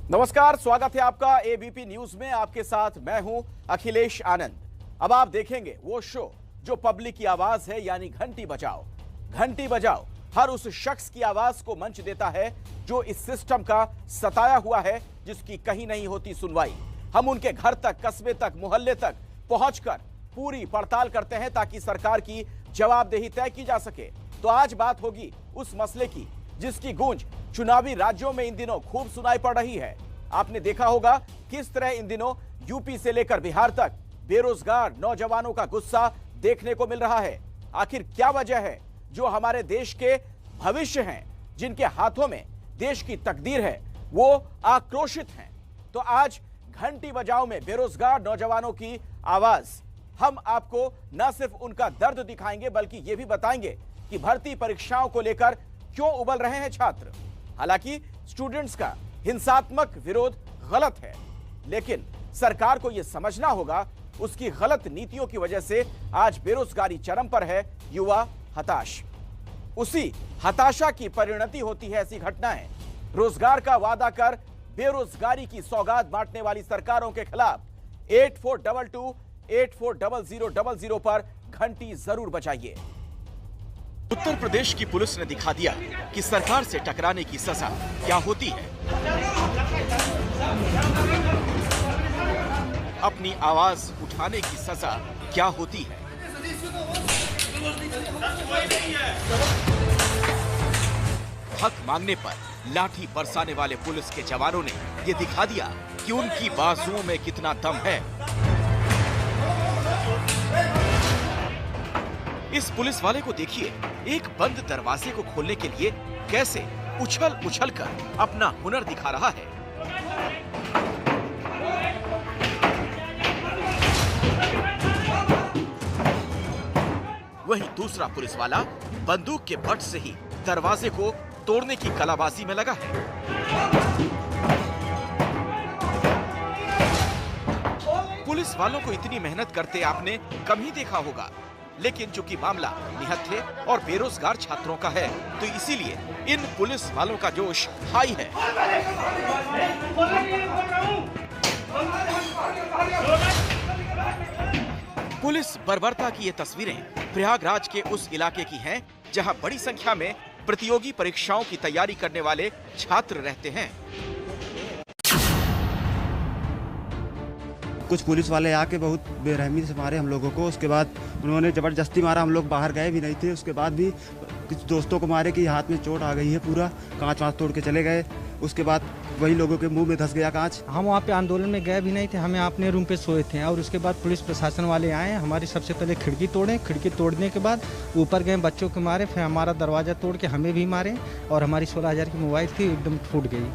नमस्कार, स्वागत है आपका एबीपी न्यूज में। आपके साथ मैं हूं अखिलेश आनंद। अब आप देखेंगे वो शो जो पब्लिक की आवाज है, यानी घंटी बजाओ। घंटी बजाओ हर उस शख्स की आवाज को मंच देता है जो इस सिस्टम का सताया हुआ है, जिसकी कहीं नहीं होती सुनवाई। हम उनके घर तक, कस्बे तक, मोहल्ले तक पहुंचकर पूरी पड़ताल करते हैं ताकि सरकार की जवाबदेही तय की जा सके। तो आज बात होगी उस मसले की जिसकी गूंज चुनावी राज्यों में इन दिनों खूब सुनाई पड़ रही है। आपने देखा होगा किस तरह इन दिनों यूपी से लेकर बिहार तक बेरोजगार नौजवानों का गुस्सा देखने को मिल रहा है। आखिर क्या वजह है? जो हमारे देश के भविष्य हैं, जिनके हाथों में देश की तकदीर है, वो आक्रोशित हैं। तो आज घंटी बजाओ में बेरोजगार नौजवानों की आवाज, हम आपको न सिर्फ उनका दर्द दिखाएंगे बल्कि यह भी बताएंगे कि भर्ती परीक्षाओं को लेकर क्यों उबल रहे हैं छात्र। हालांकि स्टूडेंट्स का हिंसात्मक विरोध गलत है, लेकिन सरकार को यह समझना होगा उसकी गलत नीतियों की वजह से आज बेरोजगारी चरम पर है, युवा हताश। उसी हताशा की परिणति होती है ऐसी घटनाएं। रोजगार का वादा कर बेरोजगारी की सौगात बांटने वाली सरकारों के खिलाफ 8422 840000 पर घंटी जरूर बजाइए। उत्तर प्रदेश की पुलिस ने दिखा दिया कि सरकार से टकराने की सजा क्या होती है। अपनी आवाज उठाने की सजा क्या होती है। हक मांगने पर लाठी बरसाने वाले पुलिस के जवानों ने यह दिखा दिया कि उनकी बाजुओं में कितना दम है। इस पुलिस वाले को देखिए, एक बंद दरवाजे को खोलने के लिए कैसे उछल उछल कर अपना हुनर दिखा रहा है। वहीं दूसरा पुलिस वाला बंदूक के बट से ही दरवाजे को तोड़ने की कलाबाजी में लगा है। पुलिस वालों को इतनी मेहनत करते आपने कम ही देखा होगा, लेकिन चूंकि मामला निहत्थे और बेरोजगार छात्रों का है, तो इसीलिए इन पुलिस वालों का जोश हाई है। पुलिस बर्बरता की ये तस्वीरें प्रयागराज के उस इलाके की हैं, जहां बड़ी संख्या में प्रतियोगी परीक्षाओं की तैयारी करने वाले छात्र रहते हैं। कुछ पुलिस वाले आके बहुत बेरहमी से मारे हम लोगों को। उसके बाद उन्होंने ज़बरदस्ती मारा, हम लोग बाहर गए भी नहीं थे। उसके बाद भी कुछ दोस्तों को मारे कि हाथ में चोट आ गई है, पूरा कांच वाँच तोड़ के चले गए। उसके बाद वही लोगों के मुंह में धंस गया कांच। हम वहाँ पे आंदोलन में गए भी नहीं थे, हमें अपने रूम पे सोए थे। और उसके बाद पुलिस प्रशासन वाले आए, हमारी सबसे पहले खिड़की तोड़े। खिड़की तोड़ने के बाद ऊपर गए, बच्चों को मारे, फिर हमारा दरवाज़ा तोड़ के हमें भी मारे और हमारी 16,000 की मोबाइल थी एकदम फूट गई।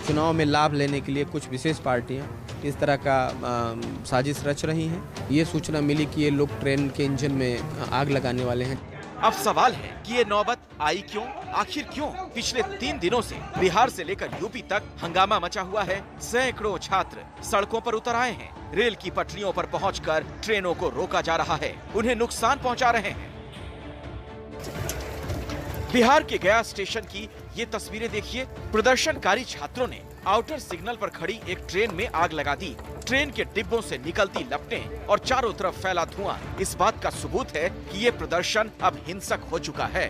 चुनाव में लाभ लेने के लिए कुछ विशेष पार्टियां इस तरह का साजिश रच रही हैं। ये सूचना मिली कि ये लोग ट्रेन के इंजन में आग लगाने वाले हैं। अब सवाल है कि ये नौबत आई क्यों? आखिर क्यों? पिछले 3 दिनों से बिहार से लेकर यूपी तक हंगामा मचा हुआ है। सैकड़ों छात्र सड़कों पर उतर आए हैं। रेल की पटरियों पर पहुंचकर ट्रेनों को रोका जा रहा है, उन्हें नुकसान पहुंचा रहे हैं। बिहार के गया स्टेशन की ये तस्वीरें देखिए। प्रदर्शनकारी छात्रों ने आउटर सिग्नल पर खड़ी एक ट्रेन में आग लगा दी। ट्रेन के डिब्बों से निकलती लपटें और चारों तरफ फैला धुआं इस बात का सबूत है कि ये प्रदर्शन अब हिंसक हो चुका है।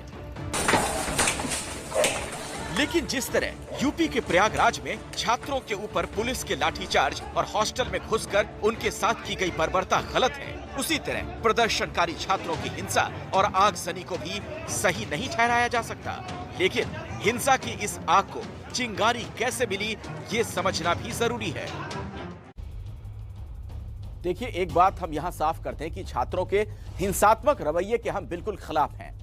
लेकिन जिस तरह यूपी के प्रयागराज में छात्रों के ऊपर पुलिस के लाठीचार्ज और हॉस्टल में घुसकर उनके साथ की गई बर्बरता गलत है, उसी तरह प्रदर्शनकारी छात्रों की हिंसा और आगजनी को भी सही नहीं ठहराया जा सकता। लेकिन हिंसा की इस आग को चिंगारी कैसे मिली, ये समझना भी जरूरी है। देखिए, एक बात हम यहां साफ करते हैं कि छात्रों के हिंसात्मक रवैये के हम बिल्कुल खिलाफ हैं,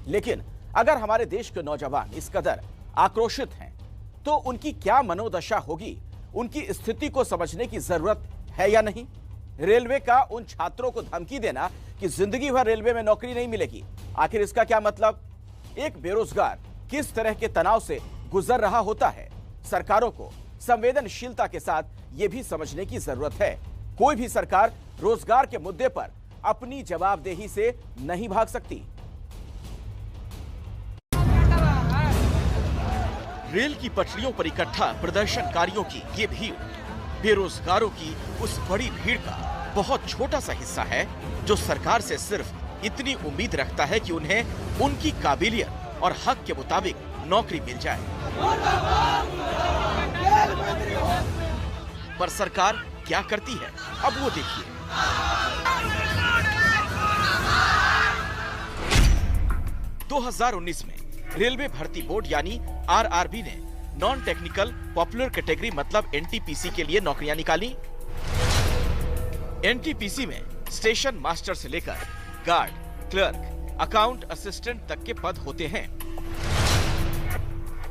लेकिन अगर हमारे देश के नौजवान इस कदर आक्रोशित हैं तो उनकी क्या मनोदशा होगी, उनकी स्थिति को समझने की जरूरत है या नहीं। रेलवे का उन छात्रों को धमकी देना कि जिंदगी भर रेलवे में नौकरी नहीं मिलेगी, आखिर इसका क्या मतलब? एक बेरोजगार किस तरह के तनाव से गुजर रहा होता है, सरकारों को संवेदनशीलता के साथ यह भी समझने की जरूरत है। कोई भी सरकार रोजगार के मुद्दे पर अपनी जवाबदेही से नहीं भाग सकती। रेल की पटरियों पर इकट्ठा प्रदर्शनकारियों की ये भीड़ बेरोजगारों की उस बड़ी भीड़ का बहुत छोटा सा हिस्सा है जो सरकार से सिर्फ इतनी उम्मीद रखता है कि उन्हें उनकी काबिलियत और हक के मुताबिक नौकरी मिल जाए। पर सरकार क्या करती है, अब वो देखिए। दो 2019 में रेलवे भर्ती बोर्ड यानी आरआरबी ने नॉन टेक्निकल पॉपुलर कैटेगरी मतलब एनटीपीसी के लिए नौकरियां निकाली। एनटीपीसी में स्टेशन मास्टर से लेकर गार्ड, क्लर्क, अकाउंट असिस्टेंट तक के पद होते हैं।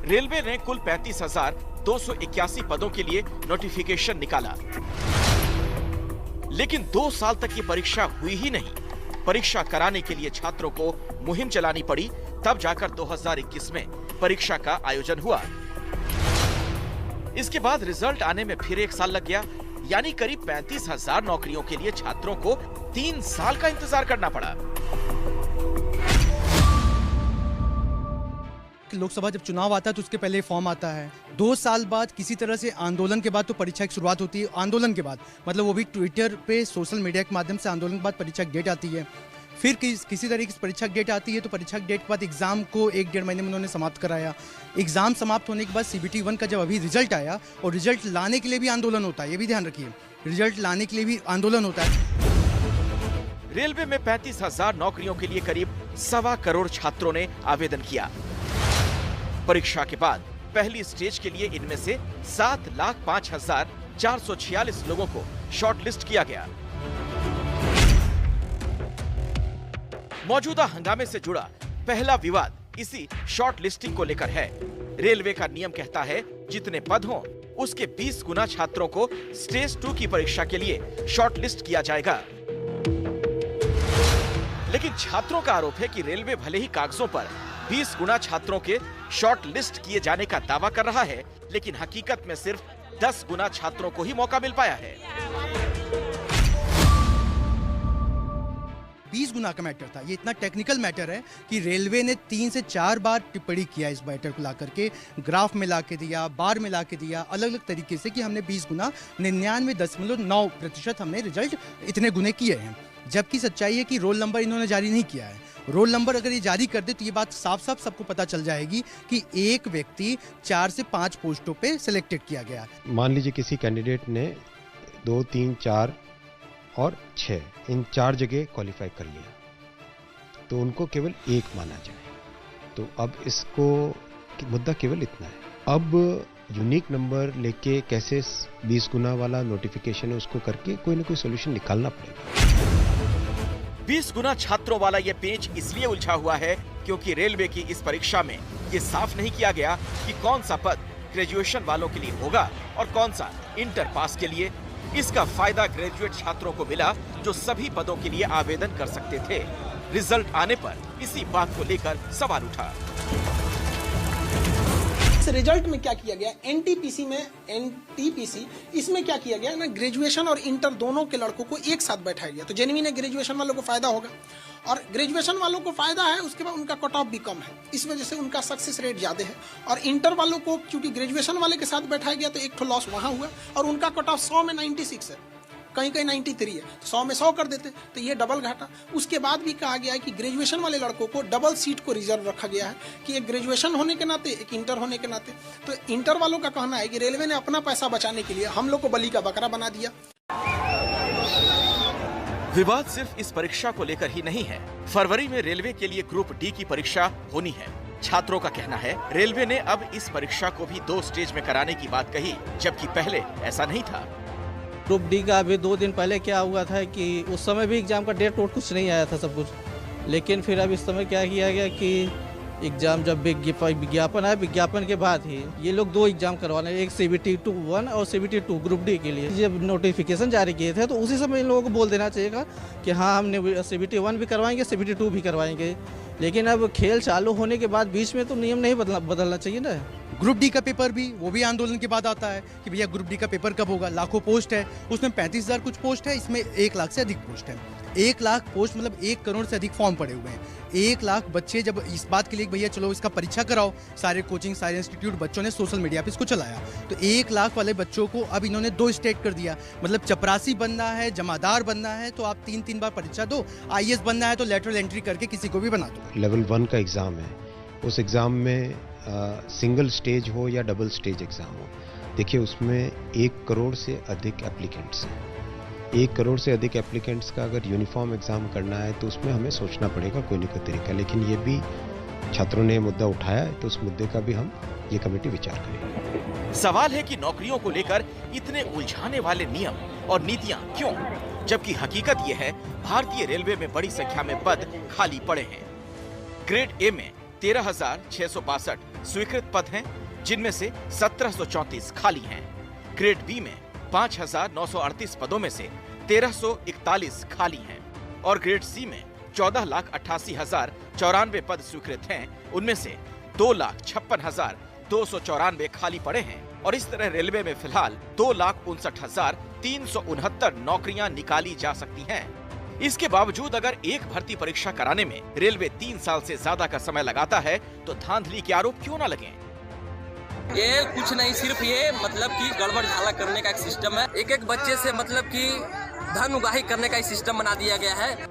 रेलवे ने कुल 35,281 पदों के लिए नोटिफिकेशन निकाला, लेकिन 2 साल तक ये परीक्षा हुई ही नहीं। परीक्षा कराने के लिए छात्रों को मुहिम चलानी पड़ी, तब जाकर 2021 में परीक्षा का आयोजन हुआ। इसके बाद रिजल्ट आने में फिर 1 साल लग गया, यानी करीब 35,000 नौकरियों के लिए छात्रों को 3 साल का इंतजार करना पड़ा। लोकसभा जब चुनाव आता है तो उसके पहले फॉर्म आता है। 2 साल बाद किसी तरह से आंदोलन के बाद तो परीक्षा की शुरुआत होती है। आंदोलन के बाद मतलब वो भी ट्विटर पे सोशल मीडिया के माध्यम से आंदोलन के बाद परीक्षा की डेट आती है। फिर किसी तरह की परीक्षा की डेट आती है तो परीक्षा की डेट के बाद एग्जाम को 1-1.5 महीने में उन्होंने समाप्त कराया। एग्जाम समाप्त होने के बाद CBT 1 का जब अभी रिजल्ट आया, और रिजल्ट लाने के लिए भी आंदोलन होता है, ये भी ध्यान रखिए, रिजल्ट लाने के लिए भी आंदोलन होता है। रेलवे में 35,000 नौकरियों के लिए करीब 1.25 करोड़ छात्रों ने आवेदन किया। परीक्षा के बाद पहली स्टेज के लिए इनमें से 7,05,446 लोगों को शॉर्टलिस्ट किया गया। मौजूदा हंगामे से जुड़ा पहला विवाद इसी शॉर्टलिस्टिंग को लेकर है। रेलवे का नियम कहता है जितने पद हों उसके 20 गुना छात्रों को स्टेज 2 की परीक्षा के लिए शॉर्टलिस्ट किया जाएगा। लेकिन छात्रों का आरोप है कि रेलवे भले ही कागजों पर 20 गुना छात्रों के शॉर्ट लिस्ट किए जाने का दावा कर रहा है, लेकिन हकीकत में सिर्फ 10 गुना छात्रों को ही मौका मिल पाया है। 20 गुना का मैटर था। ये इतना टेक्निकल मैटर है कि रेलवे ने 3 से 4 बार टिप्पणी किया इस मैटर को ला करके, ग्राफ में ला के दिया, बार में ला के दिया, अलग अलग तरीके से कि हमने 20 गुना 99.9% हमने रिजल्ट इतने गुने किए हैं। जबकि सच्चाई है कि रोल नंबर इन्होंने जारी नहीं किया है। रोल नंबर अगर ये जारी कर दे तो ये बात साफ साफ सबको पता चल जाएगी कि एक व्यक्ति 4 से 5 पोस्टों पे सिलेक्टेड किया गया। मान लीजिए किसी कैंडिडेट ने 2, 3, 4 और 6 इन 4 जगह क्वालिफाई कर लिया, तो उनको केवल 1 माना जाए। तो अब इसको मुद्दा केवल इतना है। अब यूनिक नंबर लेके कैसे 20 गुना वाला नोटिफिकेशन है उसको करके कोई ना कोई सोल्यूशन निकालना पड़ेगा। 20 गुना छात्रों वाला ये पेच इसलिए उलझा हुआ है क्योंकि रेलवे की इस परीक्षा में ये साफ नहीं किया गया कि कौन सा पद ग्रेजुएशन वालों के लिए होगा और कौन सा इंटर पास के लिए। इसका फायदा ग्रेजुएट छात्रों को मिला जो सभी पदों के लिए आवेदन कर सकते थे। रिजल्ट आने पर इसी बात को लेकर सवाल उठा। इस रिजल्ट में क्या किया गया, एनटीपीसी इसमें क्या किया गया ना, ग्रेजुएशन और इंटर दोनों के लड़कों को एक साथ बैठाया गया। तो जेन्युइन है, ग्रेजुएशन वालों को फायदा होगा, और ग्रेजुएशन वालों को फायदा है, उसके बाद उनका कट ऑफ भी कम है, इस वजह से उनका सक्सेस रेट ज्यादा है। और इंटर वालों को चूंकि ग्रेजुएशन वाले के साथ बैठाया गया तो एक तो लॉस वहां हुआ, और उनका कट ऑफ 100 में 96 है, कहीं कहीं 93 है, 100 में 100 कर देते तो ये डबल घाटा। उसके बाद भी कहा गया है कि ग्रेजुएशन वाले लड़कों को डबल सीट को रिजर्व रखा गया है कि एक ग्रेजुएशन होने के नाते, एक इंटर होने के नाते। तो इंटर वालों का कहना है कि रेलवे ने अपना पैसा बचाने के लिए हम लोग को बलि का बकरा बना दिया। विवाद सिर्फ इस परीक्षा को लेकर ही नहीं है। फरवरी में रेलवे के लिए ग्रुप डी की परीक्षा होनी है। छात्रों का कहना है रेलवे ने अब इस परीक्षा को भी 2 स्टेज में कराने की बात कही, जबकि पहले ऐसा नहीं था। ग्रुप डी का अभी 2 दिन पहले क्या हुआ था कि उस समय भी एग्जाम का डेट वोट कुछ नहीं आया था सब कुछ, लेकिन फिर अब इस समय क्या किया गया कि एग्जाम जब विज्ञापन आया, विज्ञापन के बाद ही ये लोग 2 एग्जाम करवाने, एक CBT 1 और CBT 2 ग्रुप डी के लिए जब नोटिफिकेशन जारी किए थे तो उसी समय इन लोगों को बोल देना चाहिए कि हाँ हमने CBT 1 भी करवाएंगे, CBT 2 भी करवाएंगे। लेकिन अब खेल चालू होने के बाद बीच में तो नियम नहीं बदलना चाहिए ना। ग्रुप डी का पेपर भी, वो भी आंदोलन के बाद आता है कि भैया ग्रुप डी का पेपर कब होगा। लाखों पोस्ट है, उसमें 35,000 कुछ पोस्ट है, इसमें 1 लाख से अधिक पोस्ट है। 1 लाख पोस्ट मतलब 1 करोड़ से अधिक फॉर्म पड़े हुए हैं। 1 लाख बच्चे जब इस बात के लिए भैया चलो इसका परीक्षा कराओ, सारे कोचिंग सारे इंस्टीट्यूट बच्चों ने सोशल मीडिया पे इसको चलाया, तो 1 लाख वाले बच्चों को अब इन्होंने 2 स्टेट कर दिया। मतलब चपरासी बनना है, जमादार बनना है तो आप 3-3 बार परीक्षा दो, IAS बनना है तो लेटरल एंट्री करके किसी को भी बना दो। लेवल 1 का एग्ज़ाम है, उस एग्ज़ाम में सिंगल स्टेज हो या डबल स्टेज एग्ज़ाम हो, देखिए उसमें 1 करोड़ से अधिक एप्लीकेंट्स हैं। 1 करोड़ से अधिक एप्लीकेंट्स का अगर यूनिफॉर्म एग्ज़ाम करना है तो उसमें हमें सोचना पड़ेगा कोई न कोई तरीका। लेकिन ये भी छात्रों ने मुद्दा उठाया है तो उस मुद्दे का भी हम ये कमेटी विचार करेगी। सवाल है कि नौकरियों को लेकर इतने उलझाने वाले नियम और नीतियां क्यों, जबकि हकीकत यह है भारतीय रेलवे में बड़ी संख्या में पद खाली पड़े हैं। ग्रेड ए में 13,662 स्वीकृत पद हैं, जिनमें से 1,734 खाली हैं। ग्रेड बी में 5,938 पदों में से 1,341 खाली हैं और ग्रेड सी में 14,88,094 पद स्वीकृत हैं, उनमें से 2,56,294 खाली पड़े हैं। और इस तरह रेलवे में फिलहाल 2,59,369 नौकरियां निकाली जा सकती हैं। इसके बावजूद अगर एक भर्ती परीक्षा कराने में रेलवे 3 साल से ज्यादा का समय लगाता है तो धांधली के आरोप क्यों न लगें? ये कुछ नहीं, सिर्फ ये मतलब कि गड़बड़ झाला करने का एक सिस्टम है। एक बच्चे से मतलब कि धन उगाही करने का एक सिस्टम बना दिया गया है।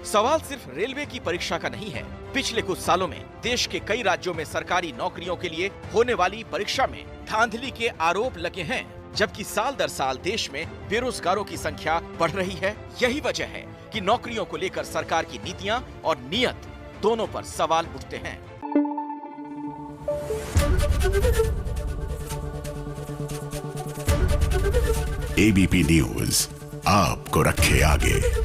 सवाल सिर्फ रेलवे की परीक्षा का नहीं है। पिछले कुछ सालों में देश के कई राज्यों में सरकारी नौकरियों के लिए होने वाली परीक्षा में धांधली के आरोप लगे हैं, जबकि साल दर साल देश में बेरोजगारों की संख्या बढ़ रही है। यही वजह है कि नौकरियों को लेकर सरकार की नीतियां और नियत दोनों पर सवाल उठते हैं। ABP न्यूज आपको रखे आगे।